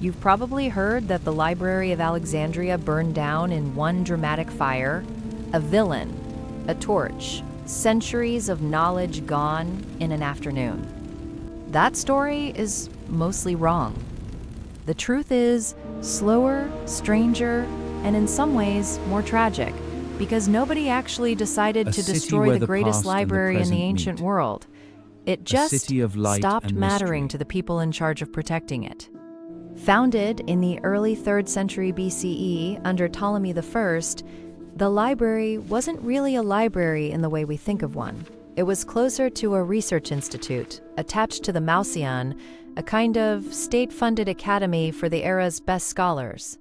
You've probably heard that the Library of Alexandria burned down in one dramatic fire. A villain, a torch, centuries of knowledge gone in an afternoon. That story is mostly wrong. The truth is slower, stranger, and in some ways more tragic, because nobody actually decided to destroy the greatest library in the ancient world. It just stopped mattering to the people in charge of protecting it. Founded in the early 3rd century BCE under Ptolemy I, the library wasn't really a library in the way we think of one. It was closer to a research institute, attached to the Mauseon, a kind of state-funded academy for the era's best scholars.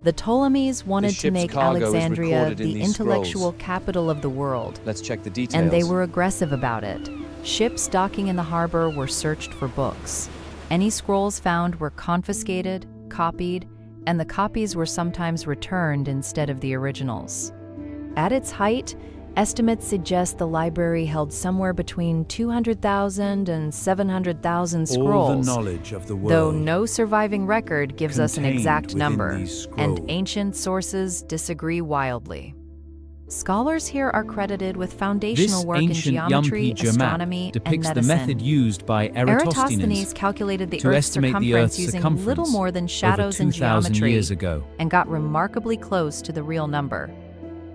The Ptolemies wanted to make Alexandria the intellectual capital of the world. Let's check the details. And they were aggressive about it. Ships docking in the harbor were searched for books. Any scrolls found were confiscated, copied, and the copies were sometimes returned instead of the originals. At its height, estimates suggest the library held somewhere between 200,000 and 700,000 scrolls, all the knowledge of the world, though no surviving record gives us an exact number, and ancient sources disagree wildly. Scholars here are credited with foundational work in geometry, astronomy, depicts and medicine. the method used by Eratosthenes calculated the to Earth's estimate the circumference Earth's using circumference little more than shadows over and 2,000 geometry years ago, and got remarkably close to the real number.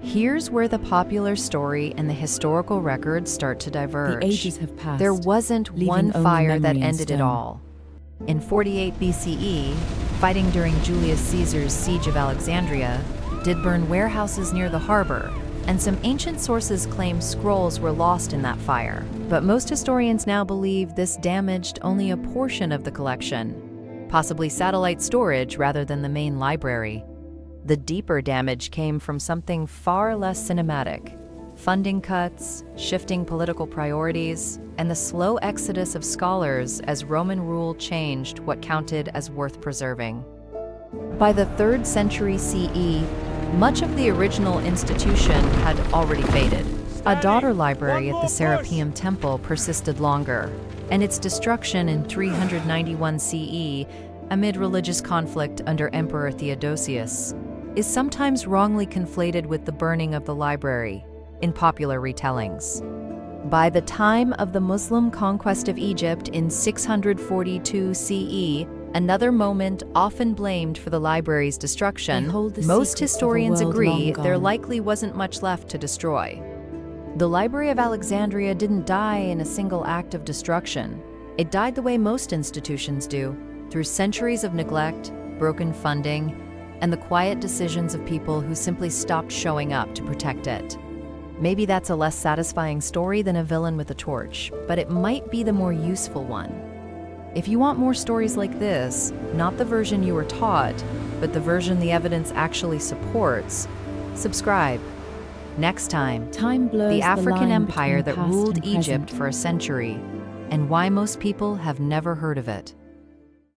Here's where the popular story and the historical records start to diverge. The ages have passed. There wasn't one only fire that memory and ended it stone. all. In 48 BCE, fighting during Julius Caesar's siege of Alexandria did burn warehouses near the harbor, and some ancient sources claim scrolls were lost in that fire. But most historians now believe this damaged only a portion of the collection, possibly satellite storage rather than the main library. The deeper damage came from something far less cinematic: funding cuts, shifting political priorities, and the slow exodus of scholars as Roman rule changed what counted as worth preserving. By the 3rd century CE, much of the original institution had already faded. A daughter library at the Serapeum Temple persisted longer, and its destruction in 391 CE, amid religious conflict under Emperor Theodosius, is sometimes wrongly conflated with the burning of the library in popular retellings. By the time of the Muslim conquest of Egypt in 642 CE, another moment often blamed for the library's destruction, most historians agree there likely wasn't much left to destroy. The Library of Alexandria didn't die in a single act of destruction. It died the way most institutions do, through centuries of neglect, broken funding, and the quiet decisions of people who simply stopped showing up to protect it. Maybe that's a less satisfying story than a villain with a torch, but it might be the more useful one. If you want more stories like this, not the version you were taught, but the version the evidence actually supports, subscribe. Next time, the African empire that ruled Egypt for a century, and why most people have never heard of it.